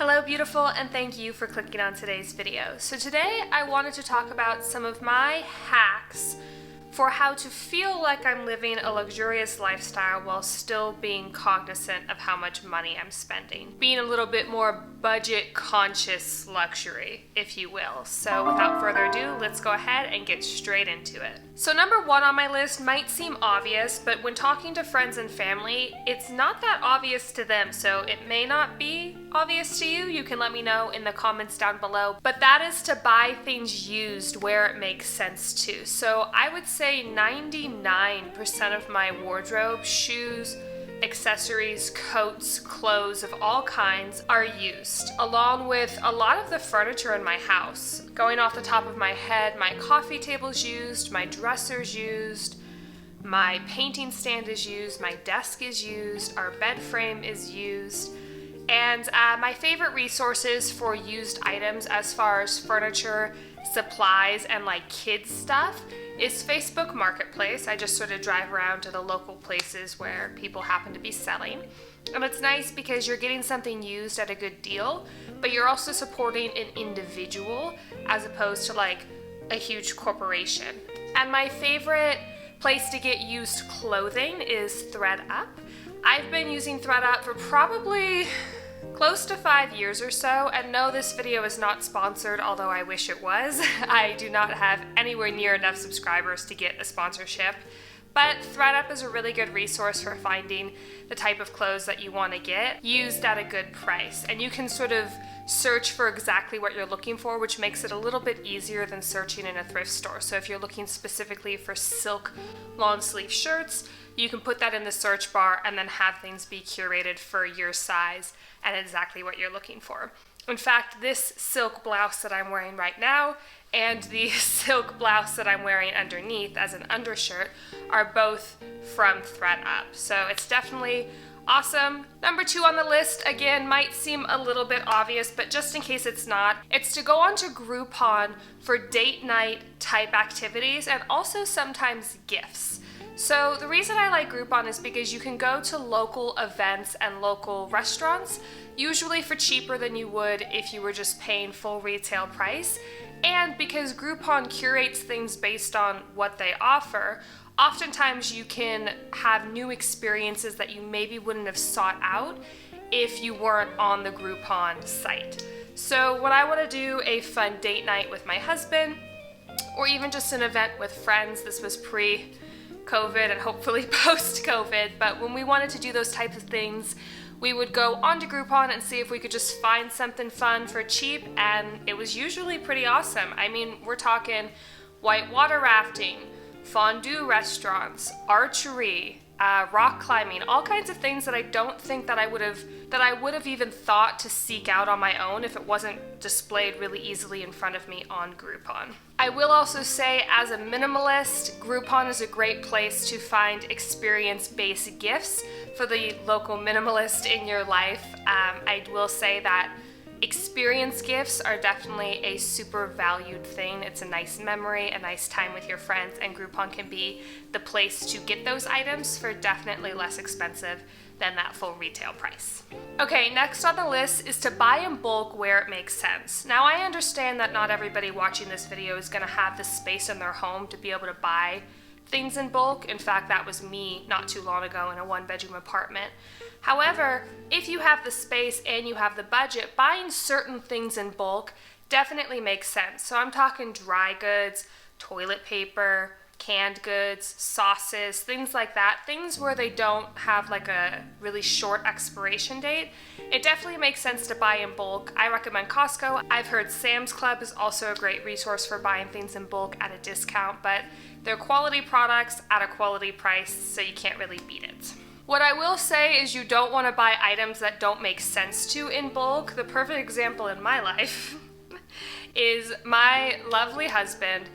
Hello beautiful, and thank you for clicking on today's video. So today I wanted to talk about some of my hacks for how to feel like I'm living a luxurious lifestyle while still being cognizant of how much money I'm spending. Being a little bit more budget conscious luxury, if you will. So without further ado, let's go ahead and get straight into it. So number one on my list might seem obvious, but when talking to friends and family, it's not that obvious to them, so it may not be obvious to you. You can let me know in the comments down below. But that is to buy things used where it makes sense to. So I would say 99% of my wardrobe, shoes, accessories, coats, clothes of all kinds are used, along with a lot of the furniture in my house. Going off the top of my head, my coffee table's used, my dresser's used, my painting stand is used, my desk is used, our bed frame is used. And my favorite resources for used items as far as furniture, supplies, and like kids stuff is Facebook Marketplace. I just sort of drive around to the local places where people happen to be selling. And it's nice because you're getting something used at a good deal, but you're also supporting an individual as opposed to like a huge corporation. And my favorite place to get used clothing is ThredUp. I've been using ThredUp for probably close to 5 years or so, and no, this video is not sponsored, although I wish it was. I do not have anywhere near enough subscribers to get a sponsorship, but ThredUp is a really good resource for finding the type of clothes that you want to get used at a good price, and you can sort of search for exactly what you're looking for, which makes it a little bit easier than searching in a thrift store. So if you're looking specifically for silk long sleeve shirts, you can put that in the search bar and then have things be curated for your size and exactly what you're looking for. In fact, this silk blouse that I'm wearing right now and the silk blouse that I'm wearing underneath as an undershirt are both from ThredUp. So it's definitely awesome. Number two on the list, again, might seem a little bit obvious, but just in case it's not, it's to go onto Groupon for date night type activities and also sometimes gifts. So the reason I like Groupon is because you can go to local events and local restaurants, usually for cheaper than you would if you were just paying full retail price. And because Groupon curates things based on what they offer, oftentimes you can have new experiences that you maybe wouldn't have sought out if you weren't on the Groupon site. So when I want to do a fun date night with my husband, or even just an event with friends, this was pre-COVID and hopefully post-COVID, but when we wanted to do those types of things, we would go onto Groupon and see if we could just find something fun for cheap, and it was usually pretty awesome. I mean, we're talking whitewater rafting, fondue restaurants, archery, rock climbing, all kinds of things that I don't think that I would have even thought to seek out on my own if it wasn't displayed really easily in front of me on Groupon. I will also say, as a minimalist, Groupon is a great place to find experience-based gifts for the local minimalist in your life. I will say that experience gifts are definitely a super valued thing. It's a nice memory, a nice time with your friends, and Groupon can be the place to get those items for definitely less expensive than that full retail price. Okay, next on the list is to buy in bulk where it makes sense. Now, I understand that not everybody watching this video is gonna have the space in their home to be able to buy things in bulk. In fact, that was me not too long ago in a one-bedroom apartment. However, if you have the space and you have the budget, buying certain things in bulk definitely makes sense. So I'm talking dry goods, toilet paper, canned goods, sauces, things like that, things where they don't have like a really short expiration date. It definitely makes sense to buy in bulk. I recommend Costco. I've heard Sam's Club is also a great resource for buying things in bulk at a discount, but they're quality products at a quality price, so you can't really beat it. What I will say is you don't want to buy items that don't make sense to in bulk. The perfect example in my life is my lovely husband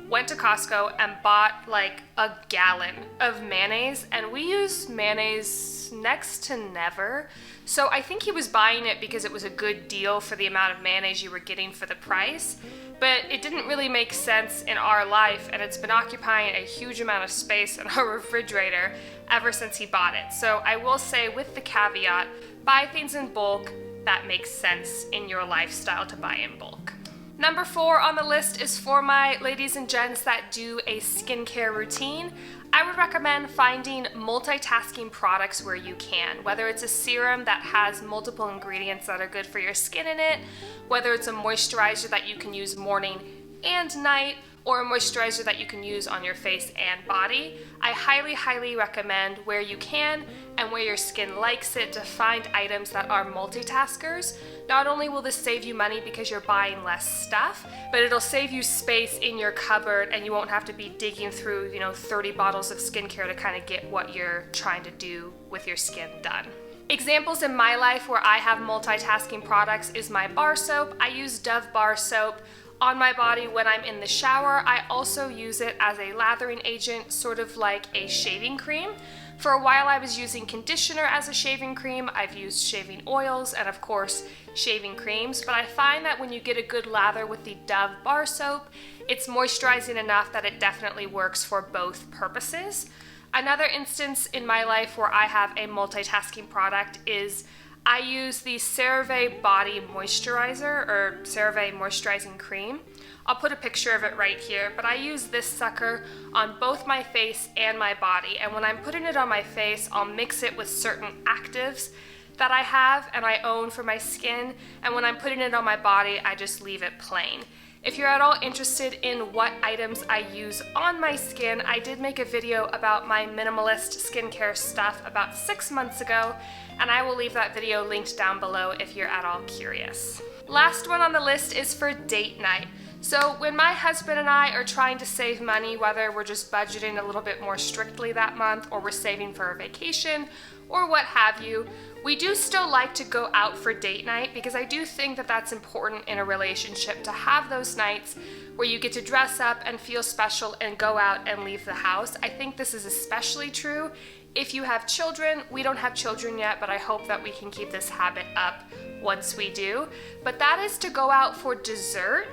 went to Costco and bought like a gallon of mayonnaise, and we use mayonnaise next to never. So I think he was buying it because it was a good deal for the amount of mayonnaise you were getting for the price, but it didn't really make sense in our life, and it's been occupying a huge amount of space in our refrigerator ever since he bought it. So I will say, with the caveat, buy things in bulk, that makes sense in your lifestyle to buy in bulk. Number 4 on the list is for my ladies and gents that do a skincare routine. I would recommend finding multitasking products where you can, whether it's a serum that has multiple ingredients that are good for your skin in it, whether it's a moisturizer that you can use morning and night, or a moisturizer that you can use on your face and body. I highly recommend where you can and where your skin likes it to find items that are multitaskers. Not only will this save you money because you're buying less stuff, but it'll save you space in your cupboard and you won't have to be digging through, 30 bottles of skincare to kind of get what you're trying to do with your skin done. Examples in my life where I have multitasking products is my bar soap. I use Dove bar soap on my body when I'm in the shower. I also use it as a lathering agent, sort of like a shaving cream. For a while I was using conditioner as a shaving cream. I've used shaving oils and of course shaving creams, but I find that when you get a good lather with the Dove bar soap, it's moisturizing enough that it definitely works for both purposes. Another instance in my life where I have a multitasking product is I use the CeraVe Body Moisturizer, or CeraVe Moisturizing Cream. I'll put a picture of it right here, but I use this sucker on both my face and my body. And when I'm putting it on my face, I'll mix it with certain actives that I have and I own for my skin. And when I'm putting it on my body, I just leave it plain. If you're at all interested in what items I use on my skin, I did make a video about my minimalist skincare stuff about 6 months ago, and I will leave that video linked down below if you're at all curious. Last one on the list is for date night. So when my husband and I are trying to save money, whether we're just budgeting a little bit more strictly that month or we're saving for a vacation or what have you, we do still like to go out for date night because I do think that that's important in a relationship, to have those nights where you get to dress up and feel special and go out and leave the house. I think this is especially true if you have children. We don't have children yet, but I hope that we can keep this habit up once we do. But that is to go out for dessert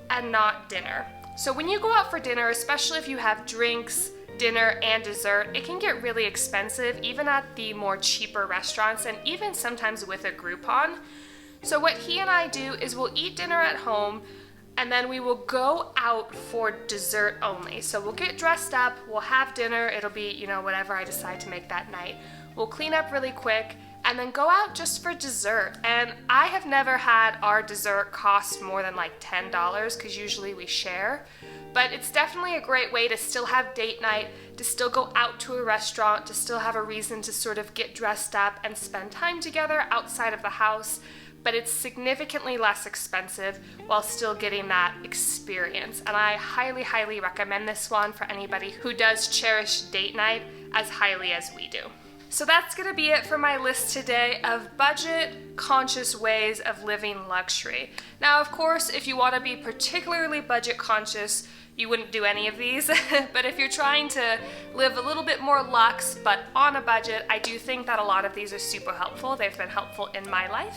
and not dinner. So when you go out for dinner, especially if you have drinks, dinner, and dessert, it can get really expensive, even at the more cheaper restaurants and even sometimes with a Groupon. So what he and I do is we'll eat dinner at home and then we will go out for dessert only. So we'll get dressed up, we'll have dinner, it'll be, whatever I decide to make that night. We'll clean up really quick and then go out just for dessert. And I have never had our dessert cost more than like $10 because usually we share. But it's definitely a great way to still have date night, to still go out to a restaurant, to still have a reason to sort of get dressed up and spend time together outside of the house. But it's significantly less expensive while still getting that experience. And I highly recommend this one for anybody who does cherish date night as highly as we do. So that's gonna be it for my list today of budget-conscious ways of living luxury. Now, of course, if you wanna be particularly budget-conscious, you wouldn't do any of these, but if you're trying to live a little bit more luxe but on a budget, I do think that a lot of these are super helpful. They've been helpful in my life.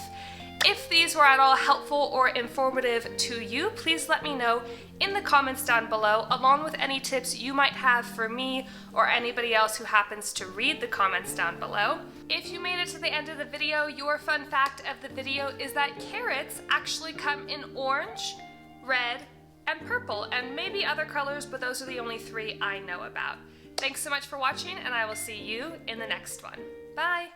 If these were at all helpful or informative to you, please let me know in the comments down below, along with any tips you might have for me or anybody else who happens to read the comments down below. If you made it to the end of the video, your fun fact of the video is that carrots actually come in orange, red, and purple, and maybe other colors, but those are the only 3 I know about. Thanks so much for watching, and I will see you in the next one. Bye!